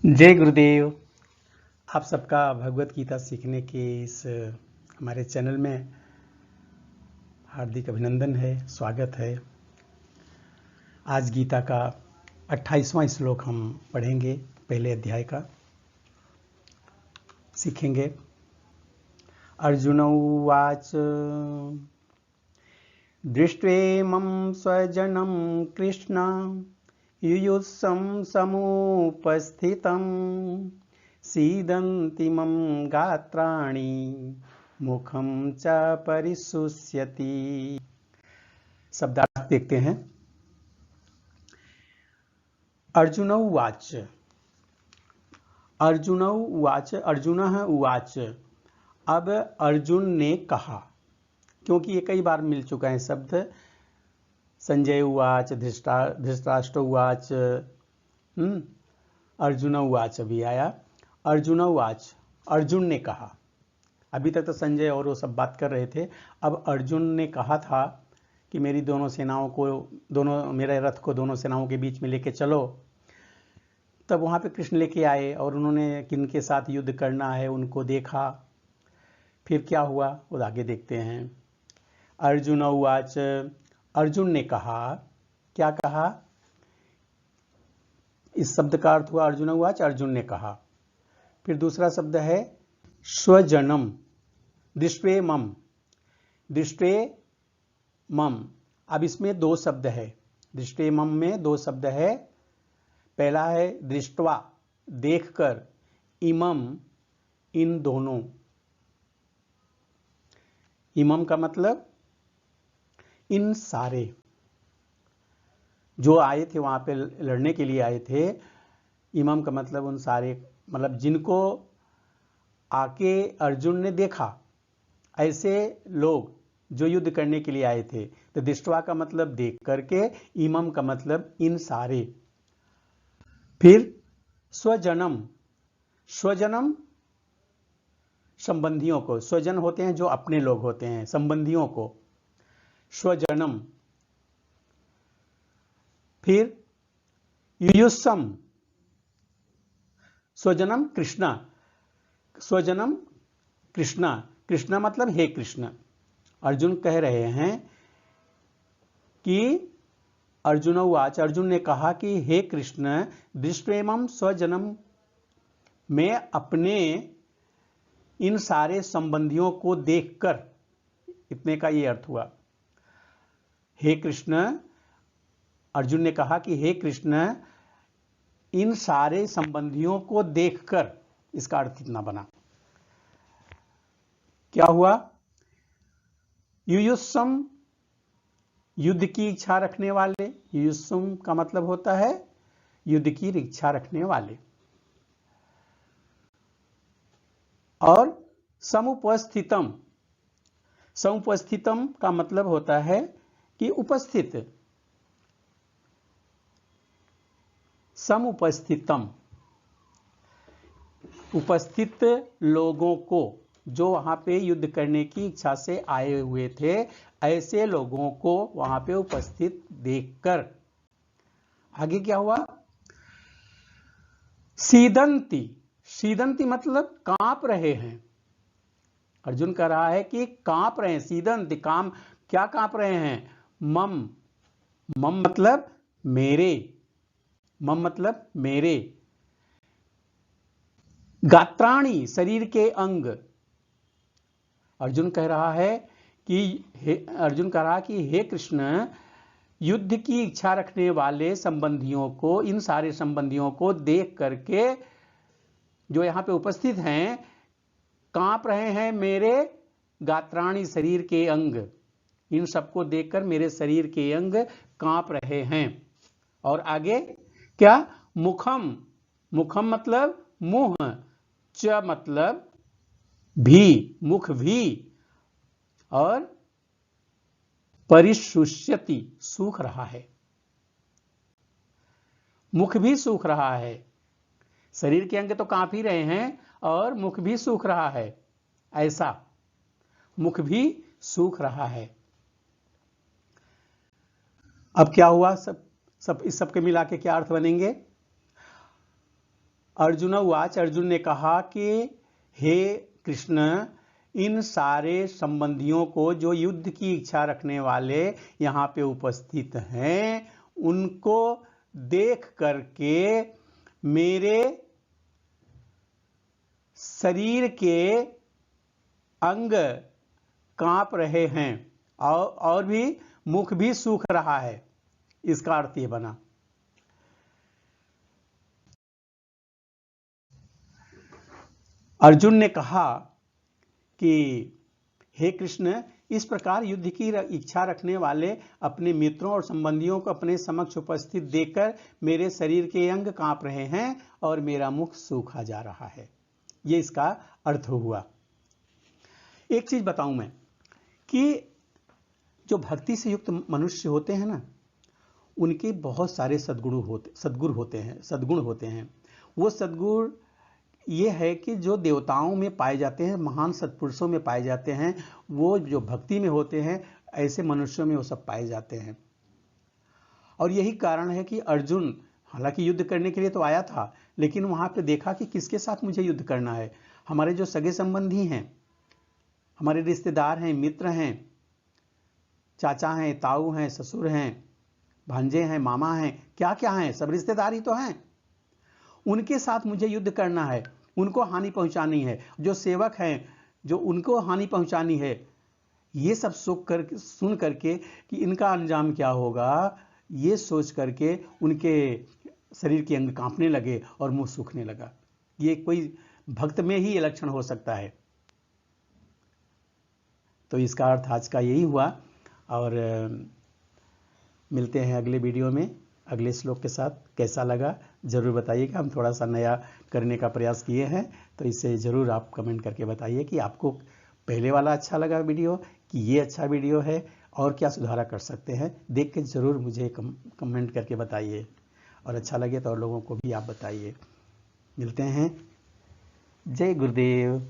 जय गुरुदेव। आप सबका भगवत गीता सीखने के इस हमारे चैनल में हार्दिक अभिनंदन है, स्वागत है। आज गीता का 28वां श्लोक हम पढ़ेंगे, पहले अध्याय का सीखेंगे। अर्जुन उवाच दृष्ट्वेमं स्वजनं कृष्ण युयुत्सं समुपस्थितं सीदन्ति मम गात्राणि मुखं च परिशुष्यति। शब्दार्थ देखते हैं। अर्जुन उवाच, अर्जुन उवाच, अर्जुनः उवाच। अब अर्जुन ने कहा, क्योंकि ये कई बार मिल चुका है शब्द। संजय उवाच, धृतराष्ट्र उवाच, अर्जुन उवाच भी आया। अर्जुन उवाच, अर्जुन ने कहा। अभी तक तो संजय और वो सब बात कर रहे थे। अब अर्जुन ने कहा था कि मेरी दोनों सेनाओं को, मेरे रथ को दोनों सेनाओं के बीच में लेके चलो। तब वहाँ पे कृष्ण लेके आए और उन्होंने किनके साथ युद्ध करना है उनको देखा। फिर क्या हुआ वो आगे देखते हैं। अर्जुन उवाच, अर्जुन ने कहा। क्या कहा? इस शब्द का अर्थ हुआ अर्जुन उवाच, अर्जुन ने कहा। फिर दूसरा शब्द है स्वजनम, दृष्ट्वे मम, दृष्ट्वे मम। अब इसमें दो शब्द है, दृष्ट्वे मम में दो शब्द है। पहला है दृष्टवा, देखकर, इमम, इन दोनों। इमम का मतलब इन सारे जो आए थे, वहां पे लड़ने के लिए आए थे। इमम का मतलब उन सारे, मतलब जिनको आके अर्जुन ने देखा, ऐसे लोग जो युद्ध करने के लिए आए थे। तो दृष्टवा का मतलब देख करके, इमम का मतलब इन सारे। फिर स्वजनम, स्वजनम संबंधियों को, स्वजन होते हैं जो अपने लोग होते हैं, संबंधियों को स्वजनम। फिर युयुत्सम, स्वजनम कृष्णा, स्वजनम कृष्णा, कृष्णा मतलब हे कृष्ण। अर्जुन कह रहे हैं कि अर्जुन उवाच, अर्जुन ने कहा कि हे कृष्ण, दृष्ट्वेमं स्वजनम, मैं अपने इन सारे संबंधियों को देखकर, इतने का ये अर्थ हुआ। हे कृष्ण, अर्जुन ने कहा कि हे कृष्ण, इन सारे संबंधियों को देखकर, इसका अर्थ इतना बना। क्या हुआ? युयुत्सम, युद्ध की इच्छा रखने वाले। युयुत्सम का मतलब होता है युद्ध की इच्छा रखने वाले। और समुपस्थितम, समुपस्थितम का मतलब होता है कि उपस्थित। समुपस्थितम, उपस्थित लोगों को, जो वहां पे युद्ध करने की इच्छा से आए हुए थे, ऐसे लोगों को वहां पे उपस्थित देखकर आगे क्या हुआ? सीदंती, सीदंती मतलब कांप रहे हैं। अर्जुन कह रहा है कि कांप रहे हैं। सीदंती, काम क्या कांप रहे हैं? मम, मम मतलब मेरे, मम मतलब मेरे, गात्राणी शरीर के अंग। अर्जुन कह रहा है कि अर्जुन कह रहा कि हे कृष्ण, युद्ध की इच्छा रखने वाले संबंधियों को, इन सारे संबंधियों को देख करके जो यहां पे उपस्थित हैं, कांप रहे हैं मेरे गात्राणी शरीर के अंग। इन सबको देखकर मेरे शरीर के अंग कांप रहे हैं। और आगे क्या? मुखम, मुखम मतलब मुंह, च मतलब भी, मुख भी, और परिशुष्यति सूख रहा है। मुख भी सूख रहा है। शरीर के अंग तो कांप ही रहे हैं और मुख भी सूख रहा है। ऐसा मुख भी सूख रहा है। अब क्या हुआ? सब इस सब के मिला के क्या अर्थ बनेंगे? अर्जुन उवाच, अर्जुन ने कहा कि हे कृष्ण, इन सारे संबंधियों को जो युद्ध की इच्छा रखने वाले यहाँ पे उपस्थित हैं, उनको देख करके मेरे शरीर के अंग कांप रहे हैं और भी मुख भी सूख रहा है। इसका अर्थ ये बना। अर्जुन ने कहा कि हे कृष्ण, इस प्रकार युद्ध की इच्छा रखने वाले अपने मित्रों और संबंधियों को अपने समक्ष उपस्थित देखकर मेरे शरीर के अंग कांप रहे हैं और मेरा मुख सूखा जा रहा है। ये इसका अर्थ हुआ। एक चीज बताऊं मैं कि जो भक्ति से युक्त मनुष्य होते हैं ना, उनके बहुत सारे सद्गुण होते हैं। वो सद्गुण ये है कि जो देवताओं में पाए जाते हैं, महान सत्पुरुषों में पाए जाते हैं, वो जो भक्ति में होते हैं, ऐसे मनुष्यों में वो सब पाए जाते हैं। और यही कारण है कि अर्जुन हालांकि युद्ध करने के लिए तो आया था, लेकिन वहां पे देखा कि किसके साथ मुझे युद्ध करना है। हमारे जो सगे संबंधी हैं, हमारे रिश्तेदार हैं, मित्र हैं, चाचा हैं, ताऊ हैं, ससुर हैं, भांजे हैं, मामा हैं, क्या क्या हैं, सब रिश्तेदार ही तो हैं। उनके साथ मुझे युद्ध करना है, उनको हानि पहुंचानी है। जो सेवक हैं, जो उनको हानि पहुंचानी है। ये सब सुन करके कि इनका अंजाम क्या होगा, ये सोच करके उनके शरीर के अंग कांपने लगे और मुंह सूखने लगा। ये कोई भक्त में ही ये लक्षण हो सकता है। तो इसका अर्थ आज का यही हुआ। और मिलते हैं अगले वीडियो में अगले श्लोक के साथ। कैसा लगा जरूर बताइएगा। हम थोड़ा सा नया करने का प्रयास किए हैं, तो इसे जरूर आप कमेंट करके बताइए कि आपको पहले वाला अच्छा लगा वीडियो कि ये अच्छा वीडियो है, और क्या सुधारा कर सकते हैं। देख के जरूर मुझे कमेंट करके बताइए, और अच्छा लगे तो और लोगों को भी आप बताइए। मिलते हैं। जय गुरुदेव।